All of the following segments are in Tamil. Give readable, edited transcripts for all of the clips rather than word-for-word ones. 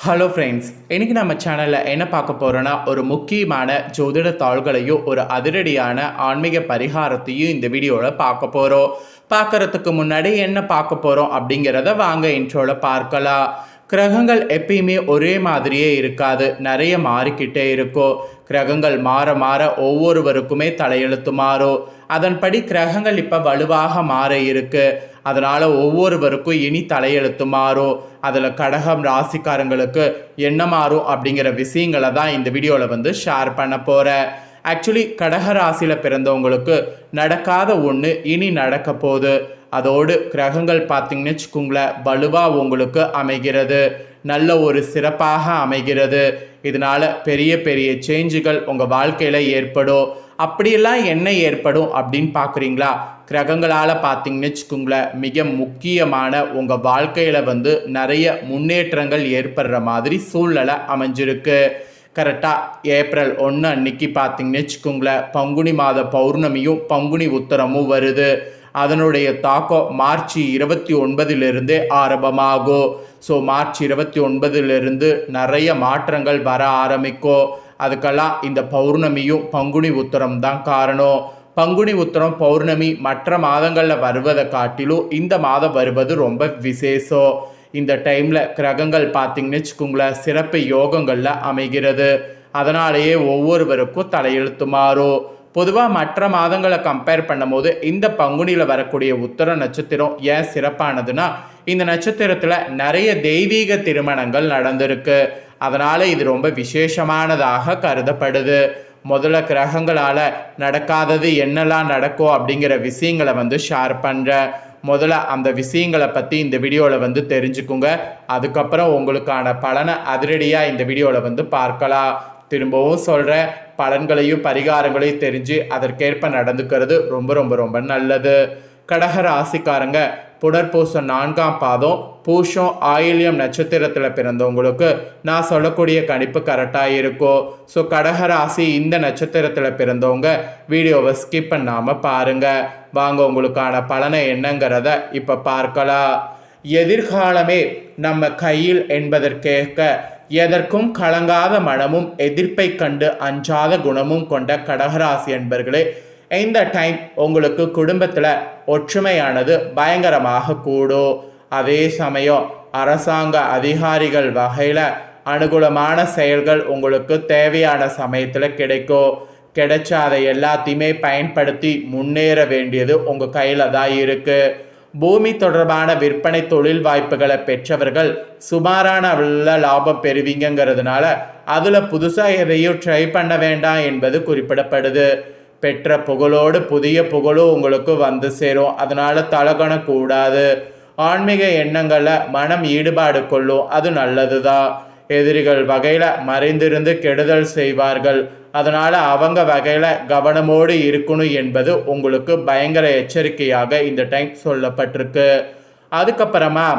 ஹலோ ஃப்ரெண்ட்ஸ், இன்றைக்கி நம்ம சேனலில் என்ன பார்க்க போகிறோன்னா, ஒரு முக்கியமான ஜோதிட தாள்களையும் ஒரு அதிரடியான ஆன்மீக பரிகாரத்தையும் இந்த வீடியோவில் பார்க்க போகிறோம். பார்க்குறதுக்கு முன்னாடி என்ன பார்க்க போகிறோம் அப்படிங்கிறத வாங்க இன்ட்ரோவில் பார்க்கலாம். கிரகங்கள் எப்பயுமே ஒரே மாதிரியே இருக்காது, நிறைய மாறிக்கிட்டே இருக்கும். கிரகங்கள் மாற மாற ஒவ்வொருவருக்குமே தலையெழுத்து மாறும். அதன்படி கிரகங்கள் இப்போ வலுவாக மாற இருக்கு. அதனால் ஒவ்வொருவருக்கும் இனி தலையெழுத்து மாறும். அதில் கடகம் ராசிக்காரங்களுக்கு என்ன மாறும் அப்படிங்கிற விஷயங்களை தான் இந்த வீடியோவில் ஷேர் பண்ண போகிறேன். ஆக்சுவலி கடக ராசியில் பிறந்தவங்களுக்கு நடக்காத ஒன்று இனி நடக்க போகுது. அதோடு கிரகங்கள் பார்த்திங்கன்னு வச்சுக்கோங்களேன், வலுவாக உங்களுக்கு அமைகிறது, நல்ல ஒரு சிறப்பாக அமைகிறது. இதனால் பெரிய பெரிய சேஞ்சுகள் உங்கள் வாழ்க்கையில் ஏற்படும். அப்படியெல்லாம் என்ன ஏற்படும் அப்படின்னு பார்க்குறீங்களா? கிரகங்களால் பார்த்திங்கன்னு வச்சுக்கோங்களேன், மிக முக்கியமான உங்கள் வாழ்க்கையில் நிறைய முன்னேற்றங்கள் ஏற்படுற மாதிரி சூழ்நிலை அமைஞ்சிருக்கு. கரெக்டாக ஏப்ரல் 1 அன்னைக்கு பார்த்திங்கன்னு வச்சுக்கோங்களேன், பங்குனி மாத பௌர்ணமியும் பங்குனி உத்தரமும் வருது. அதனுடைய தாக்கம் மார்ச் 29 ஆரம்பமாகும். ஸோ மார்ச் 29 நிறைய மாற்றங்கள் வர ஆரம்பிக்கும். அதுக்கெல்லாம் இந்த பௌர்ணமியும் பங்குனி உத்தரம் தான் காரணம். பங்குனி உத்தரம் பௌர்ணமி மற்ற மாதங்களில் வருவதை காட்டிலும் இந்த மாதம் வருவது ரொம்ப விசேஷம். இந்த டைமில் கிரகங்கள் பார்த்திங்கன்னு வச்சுக்கோங்களேன், சிறப்பு யோகங்களில் அமைகிறது. அதனாலேயே ஒவ்வொருவருக்கும் தலையெழுத்து மாறும். பொதுவாக மற்ற மாதங்களை கம்பேர் பண்ணும்போது இந்த பங்குனியில் வரக்கூடிய உத்தர நட்சத்திரம் ஏன் சிறப்பானதுன்னா, இந்த நட்சத்திரத்தில் நிறைய தெய்வீக திருமணங்கள் நடந்திருக்கு. அதனால் இது ரொம்ப விசேஷமானதாக கருதப்படுது. முதல்ல கிரகங்களால் நடக்காதது என்னெல்லாம் நடக்கும் அப்படிங்கிற விஷயங்களை ஷேர் பண்ணுறேன். முதல்ல அந்த விஷயங்களை பற்றி இந்த வீடியோவில் தெரிஞ்சுக்குங்க. அதுக்கப்புறம் உங்களுக்கான பலனை அதிரடியாக இந்த வீடியோவில் பார்க்கலாம். திரும்பவும் சொல்கிறேன், பலன்களையும் பரிகாரங்களையும் தெரிஞ்சு அதற்கேற்ப நடந்துக்கிறது ரொம்ப ரொம்ப ரொம்ப நல்லது. கடக ராசிக்காரங்க புனர்பூசம் 4ஆம் பாதம் பூஷம் ஆயில்யம் நட்சத்திரத்தில் பிறந்தவங்களுக்கு நான் சொல்லக்கூடிய கணிப்பு கரெக்டாக இருக்கும். ஸோ கடகராசி இந்த நட்சத்திரத்தில் பிறந்தவங்க வீடியோவை ஸ்கிப் பண்ணாமல் பாருங்கள். வாங்க உங்களுக்கான பலனை என்னங்கிறத இப்போ பார்க்கலாம். எதிர்காலமே நம்ம கையில் என்பதற்கேற்க எதற்கும் கலங்காத மனமும் எதிர்ப்பை கண்டு அஞ்சாத குணமும் கொண்ட கடகராசி என்பர்களே, இந்த டைம் உங்களுக்கு குடும்பத்தில் ஒற்றுமையானது பயங்கரமாக கூடும். அதே சமயம் அரசாங்க அதிகாரிகள் வகையில் அனுகூலமான செயல்கள் உங்களுக்கு தேவையான சமயத்தில் கிடைக்கும். கிடைச்ச அதை எல்லாத்தையுமே பயன்படுத்தி முன்னேற வேண்டியது உங்கள் கையில் தான் இருக்குது. பூமி தொடர்பான விற்பனை தொழில் வாய்ப்புகளை பெற்றவர்கள் சுமாரான லாபம் பெறுவீங்கிறதுனால அதில் புதுசாக எதையும் ட்ரை பண்ண வேண்டாம் என்பது குறிப்பிடப்படுது. பெற்ற புகழோடு புதிய புகழும் உங்களுக்கு வந்து சேரும். அதனால் தலகணக்கூடாது. ஆன்மீக எண்ணங்களில் மனம் ஈடுபாடு கொள்ளும், அது நல்லது தான். எதிரிகள் வகையில் மறைந்திருந்து கெடுதல் செய்வார்கள். அதனால் அவங்க வகையில் கவனமோடு இருக்கணும் என்பது உங்களுக்கு பயங்கர எச்சரிக்கையாக இந்த டைம் சொல்லப்பட்டிருக்கு. அதுக்கப்புறமா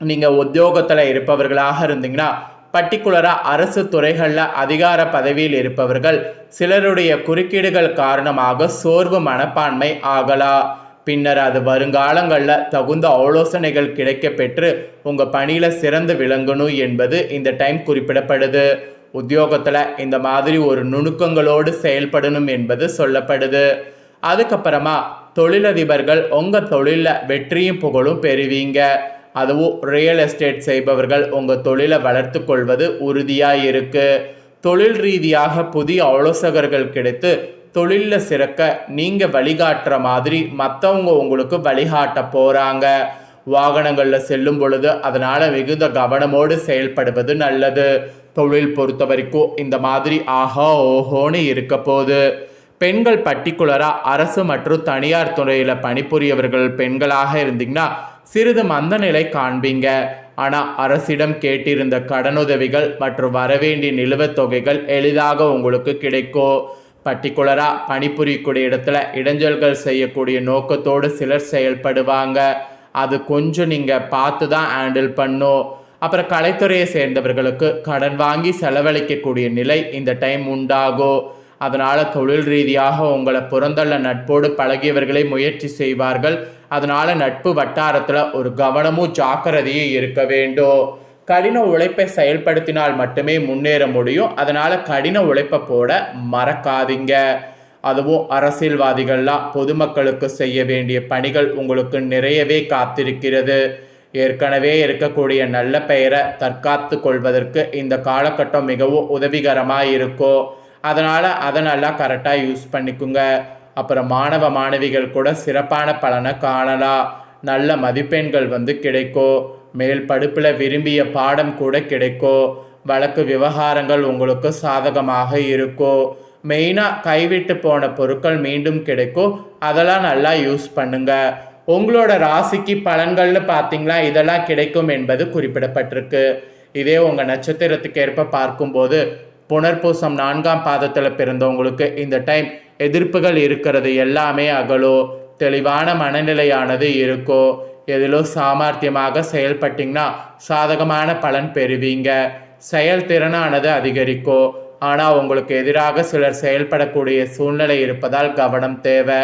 நீங்கள் உத்தியோகத்தில் இருப்பவர்களாக இருந்தீங்கன்னா, பர்டிகுலராக அரசு துறைகளில் அதிகார பதவியில் இருப்பவர்கள் சிலருடைய குறுக்கீடுகள் காரணமாக சோர்வு மனப்பான்மை ஆகலாம். பின்னர் அது வருங்காலங்களில் தகுந்த ஆலோசனைகள் கிடைக்க பெற்று உங்கள் பணியில் சிறந்து விளங்கணும் என்பது இந்த டைம் குறிப்பிடப்படுது. உத்தியோகத்தில் இந்த மாதிரி ஒரு நுணுக்கங்களோடு செயல்படணும் என்பது சொல்லப்படுது. அதுக்கப்புறமா தொழிலதிபர்கள் உங்கள் தொழிலில் வெற்றியும் புகழும் பெறுவீங்க. அதுவும் ரியல் எஸ்டேட் செய்பவர்கள் உங்கள் தொழிலை வளர்த்து கொள்வது உறுதியாக இருக்குது. தொழில் ரீதியாக புதிய ஆலோசகர்கள் கிடைத்து தொழிலில் சிறக்க நீங்கள் வழிகாட்டுற மாதிரி மற்றவங்க உங்களுக்கு வழிகாட்ட போகிறாங்க. வாகனங்களில் செல்லும் பொழுது அதனால் மிகுந்த கவனமோடு செயல்படுவது நல்லது. தொழில் பொறுத்த வரைக்கும் இந்த மாதிரி ஆஹா ஓஹோன்னு இருக்க போகுது. பெண்கள் பர்டிகுலராக அரசு மற்றும் தனியார் துறையில் பணிபுரியவர்கள் பெண்களாக இருந்தீங்கன்னா சிறிது மந்த நிலை காண்பீங்க. ஆனால் அரசிடம் கேட்டிருந்த கடனுதவிகள் மற்றும் வரவேண்டிய நிலுவைத் தொகைகள் எளிதாக உங்களுக்கு கிடைக்கும். பர்டிகுலராக பணிபுரியக்கூடிய இடத்துல இடைஞ்சல்கள் செய்யக்கூடிய நோக்கத்தோடு சிலர் செயல்படுவாங்க. அது கொஞ்சம் நீங்கள் பார்த்து தான் ஹேண்டில் பண்ணும். அப்புறம் கலைத்துறையை சேர்ந்தவர்களுக்கு கடன் வாங்கி செலவழிக்கக்கூடிய நிலை இந்த டைம் உண்டாகும். அதனால் தொழில் ரீதியாக உங்களை புறந்தள்ள நட்போடு பழகியவர்களை முயற்சி செய்வார்கள். அதனால் நட்பு வட்டாரத்தில் ஒரு கவனமும் ஜாக்கிரதையும் இருக்க வேண்டும். கடின உழைப்பை செயல்படுத்தினால் மட்டுமே முன்னேற முடியும். அதனால் கடின உழைப்பை போட மறக்காதீங்க. அதுவும் அரசியல்வாதிகள்லாம் பொதுமக்களுக்கு செய்ய வேண்டிய பணிகள் உங்களுக்கு நிறையவே காத்திருக்கிறது. ஏற்கனவே இருக்கக்கூடிய நல்ல பெயரை தற்காத்து கொள்வதற்கு இந்த காலகட்டம் மிகவும் உதவிகரமாக இருக்கும். அதனால் அதை நல்லா கரெக்டாக யூஸ் பண்ணிக்குங்க. அப்புறம் மாணவ மாணவிகள் கூட சிறப்பான பலனை காணலாம். நல்ல மதிப்பெண்கள் கிடைக்கும். மேல் படிப்பில் விரும்பிய பாடம் கூட கிடைக்கும். வழக்கு விவகாரங்கள் உங்களுக்கு சாதகமாக இருக்கும். மெயினாக கைவிட்டு போன பொருட்கள் மீண்டும் கிடைக்கும். அதெல்லாம் நல்லா யூஸ் பண்ணுங்க. உங்களோட ராசிக்கு பலன்கள்னு பார்த்தீங்களா இதெல்லாம் கிடைக்கும் என்பது குறிப்பிடப்பட்டிருக்கு. இதே உங்கள் நட்சத்திரத்துக்கு ஏற்ப பார்க்கும்போது புனர்பூசம் 4ஆம் பாதத்தில் பிறந்தவங்களுக்கு இந்த டைம் எதிர்ப்புகள் இருக்கிறது எல்லாமே அகலும். தெளிவான மனநிலையானது இருக்கும். எதிலோ சாமர்த்தியமாக செயல்பட்டிங்கன்னா சாதகமான பலன் பெறுவீங்க. செயல்திறனானது அதிகரிக்கும். ஆனால் உங்களுக்கு எதிராக சிலர் செயல்படக்கூடிய சூழ்நிலை இருப்பதால் கவனம் தேவை.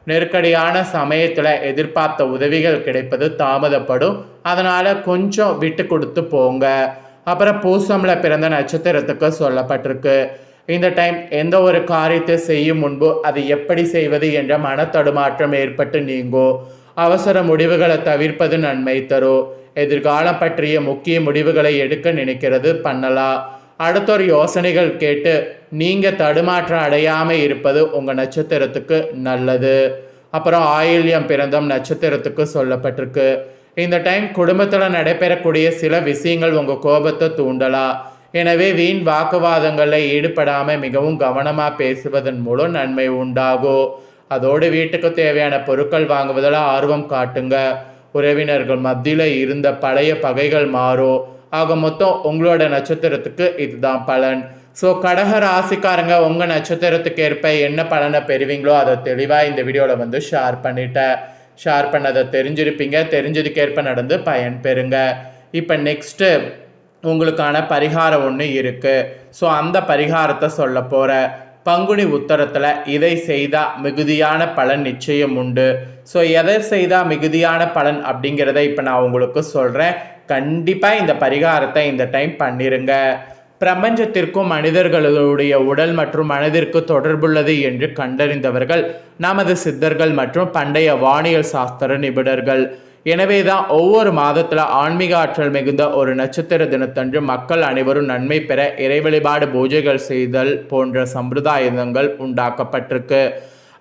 நெருக்கடியான சமயத்தில் எதிர்பார்த்த உதவிகள் கிடைப்பது தாமதப்படும். அதனால் கொஞ்சம் விட்டு கொடுத்து போங்க. அப்புறம் பூசமில் பிறந்த நட்சத்திரத்துக்கு சொல்லப்பட்டிருக்கு. இந்த டைம் எந்த ஒரு காரியத்தை செய்யும் முன்பு அது எப்படி செய்வது என்ற மனத்தடுமாற்றம் ஏற்பட்டு நீங்கும். அவசர முடிவுகளை தவிர்ப்பது நன்மை தரும். எதிர்காலம் பற்றிய முக்கிய முடிவுகளை எடுக்க நினைக்கிறது பண்ணலாம். அடுத்தொரு யோசனைகள் கேட்டு நீங்கள் தடுமாற்றம் அடையாமல் இருப்பது உங்கள் நட்சத்திரத்துக்கு நல்லது. அப்புறம் ஆயில்யம் பிறந்தம் நட்சத்திரத்துக்கு சொல்லப்பட்டிருக்கு. இந்த டைம் குடும்பத்தில் நடைபெறக்கூடிய சில விஷயங்கள் உங்கள் கோபத்தை தூண்டலாம். எனவே வீண் வாக்குவாதங்களில் ஈடுபடாமல் மிகவும் கவனமாக பேசுவதன் மூலம் நன்மை உண்டாகும். அதோடு வீட்டுக்கு தேவையான பொருட்கள் வாங்குவதில் ஆர்வம் காட்டுங்க. உறவினர்கள் மத்தியில் இருந்த பழைய பகைகள் மாறும். ஆக மொத்தம் உங்களோட நட்சத்திரத்துக்கு இதுதான் பலன். ஸோ கடக ராசிக்காரங்க உங்கள் நட்சத்திரத்துக்கு ஏற்ப என்ன பலனை பெறுவீங்களோ அதை தெளிவாக இந்த வீடியோவில் ஷேர் பண்ணிட்டேன். ஷேர் பண்ணதை தெரிஞ்சிருப்பீங்க. தெரிஞ்சதுக்கேற்ப நடந்து பயன் பெறுங்க. இப்போ நெக்ஸ்ட்டு உங்களுக்கான பரிகாரம் ஒன்று இருக்குது. ஸோ அந்த பரிகாரத்தை சொல்ல போகிறேன். பங்குனி உத்தரத்தில் இதை செய்தால் மிகுதியான பலன் நிச்சயம் உண்டு. ஸோ எதை செய்தால் மிகுதியான பலன் அப்படிங்கிறத இப்போ நான் உங்களுக்கு சொல்கிறேன். கண்டிப்பாக இந்த பரிகாரத்தை இந்த டைம் பண்ணிருங்க. பிரபஞ்சத்திற்கும் மனிதர்களுடைய உடல் மற்றும் மனதிற்கு தொடர்புள்ளது என்று கண்டறிந்தவர்கள் நமது சித்தர்கள் மற்றும் பண்டைய வானியல் சாஸ்திர நிபுணர்கள். எனவே தான் ஒவ்வொரு மாதத்தில் ஆன்மீக ஆற்றல் மிகுந்த ஒரு நட்சத்திர தினத்தன்று மக்கள் அனைவரும் நன்மை பெற இறை வழிபாடு பூஜைகள் செய்தல் போன்ற சம்பிரதாயங்கள் உண்டாக்கப்பட்டிருக்கு.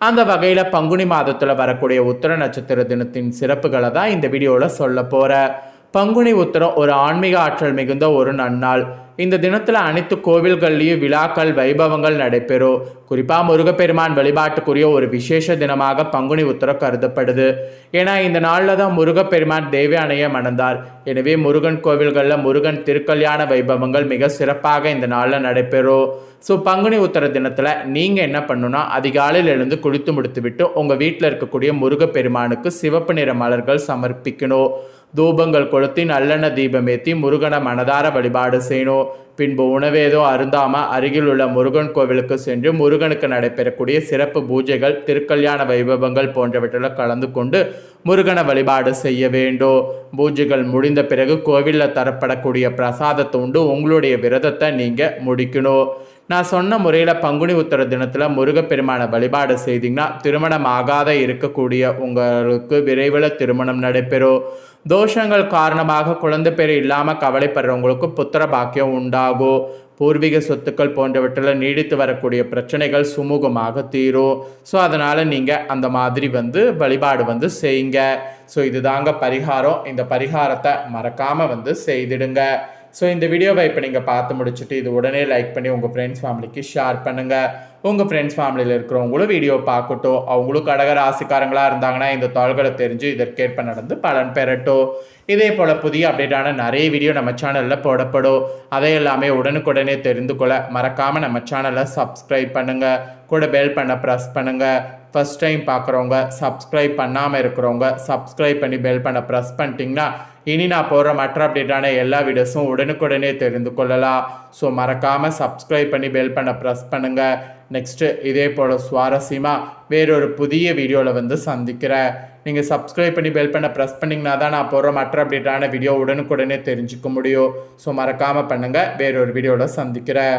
அந்த வகையில் பங்குனி மாதத்தில் வரக்கூடிய உத்திர நட்சத்திர தினத்தின் சிறப்புகளை தான் இந்த வீடியோவில் சொல்ல போகிறேன். பங்குனி உத்திரம் ஒரு ஆன்மீக ஆற்றல் மிகுந்த ஒரு நன்னாள். இந்த தினத்தில் அனைத்து கோவில்கள்லேயும் விழாக்கள் வைபவங்கள் நடைபெறும். குறிப்பாக முருகப்பெருமான் வழிபாட்டுக்குரிய ஒரு விசேஷ தினமாக பங்குனி உத்திரம் கருதப்படுது. ஏன்னா இந்த நாளில் தான் முருகப்பெருமான் தேவயானையை மணந்தார். எனவே முருகன் கோவில்களில் முருகன் திருக்கல்யாண வைபவங்கள் மிக சிறப்பாக இந்த நாளில் நடைபெறும். ஸோ பங்குனி உத்திர தினத்தில் நீங்கள் என்ன பண்ணணும்னா அதிகாலையில் எழுந்து குளித்து முடித்து விட்டு உங்கள் வீட்டில் இருக்கக்கூடிய முருகப்பெருமானுக்கு சிவப்பு நிற மலர்கள் சமர்ப்பிக்கணும். தூபங்கள் கொளுத்தி நல்லெண்ணெய் தீபம் ஏற்றி முருகனை மனதார வழிபாடு செய்யணும். பின்பு உணவேதோ அருந்தாமல் அருகில் உள்ள முருகன் கோவிலுக்கு சென்று முருகனுக்கு நடைபெறக்கூடிய சிறப்பு பூஜைகள் திருக்கல்யாண வைபவங்கள் போன்றவற்றில் கலந்து கொண்டு முருகனை வழிபாடு செய்ய வேண்டும். பூஜைகள் முடிந்த பிறகு கோவிலில் தரப்படக்கூடிய பிரசாதத்தை உண்டு உங்களுடைய விரதத்தை நீங்கள் முடிக்கணும். நான் சொன்ன முறையில் பங்குனி உத்திர தினத்தில் முருகப்பெருமானை வழிபாடு செய்தீங்கன்னா திருமணம் ஆகாத இருக்கக்கூடிய உங்களுக்கு விரைவில் திருமணம் நடைபெறும். தோஷங்கள் காரணமாக குழந்தை பேர் இல்லாமல் கவலைப்படுறவங்களுக்கு புத்திர பாக்கியம் உண்டாகும். பூர்வீக சொத்துக்கள் போன்றவற்றில் நீடித்து வரக்கூடிய பிரச்சனைகள் சுமூகமாக தீரும். ஸோ அதனால் நீங்கள் அந்த மாதிரி வழிபாடு செய்யுங்க. ஸோ இதுதாங்க பரிகாரம். இந்த பரிகாரத்தை மறக்காமல் செய்திடுங்க. ஸோ இந்த வீடியோவை இப்போ நீங்கள் பார்த்து முடிச்சுட்டு இது உடனே லைக் பண்ணி உங்கள் ஃப்ரெண்ட்ஸ் ஃபேமிலிக்கு ஷேர் பண்ணுங்கள். உங்கள் ஃப்ரெண்ட்ஸ் ஃபேமிலியில் இருக்கிறவங்களும் வீடியோ பார்க்கட்டும். அவங்களும் கடக ராசிக்காரங்களாக இருந்தாங்கன்னா இந்த தாள்களை தெரிஞ்சு இதற்கேற்ப நடந்து பலன் பெறட்டும். இதே போல் புதிய அப்டேட்டான நிறைய வீடியோ நம்ம சேனலில் போடப்படும். அதை எல்லாமே உடனுக்குடனே தெரிந்து கொள்ள மறக்காமல் நம்ம சேனலை சப்ஸ்கிரைப் பண்ணுங்கள். கூட பெல் பண்ண ப்ரெஸ் பண்ணுங்கள். ஃபஸ்ட் டைம் பார்க்குறவங்க சப்ஸ்கிரைப் பண்ணாமல் இருக்கிறவங்க சப்ஸ்கிரைப் பண்ணி பெல் பண்ண ப்ரெஸ் பண்ணிட்டீங்கன்னா இனி நான் போடுற மற்ற அப்டேட்டான எல்லா வீடியோஸும் உடனுக்குடனே தெரிந்து கொள்ளலாம். ஸோ மறக்காமல் சப்ஸ்கிரைப் பண்ணி பெல் பண்ண ப்ரெஸ் பண்ணுங்கள். நெக்ஸ்ட்டு இதே போல் சுவாரஸ்யமாக வேறொரு புதிய வீடியோவில் வந்து சந்திக்கிறேன். நீங்கள் சப்ஸ்கிரைப் பண்ணி பெல் பண்ண ப்ரெஸ் பண்ணிங்கன்னா தான் நான் போடுற மற்ற அப்டேட்டான வீடியோ உடனுக்குடனே தெரிஞ்சுக்க முடியும். ஸோ மறக்காமல் பண்ணுங்கள். வேறொரு வீடியோவில் சந்திக்கிறேன்.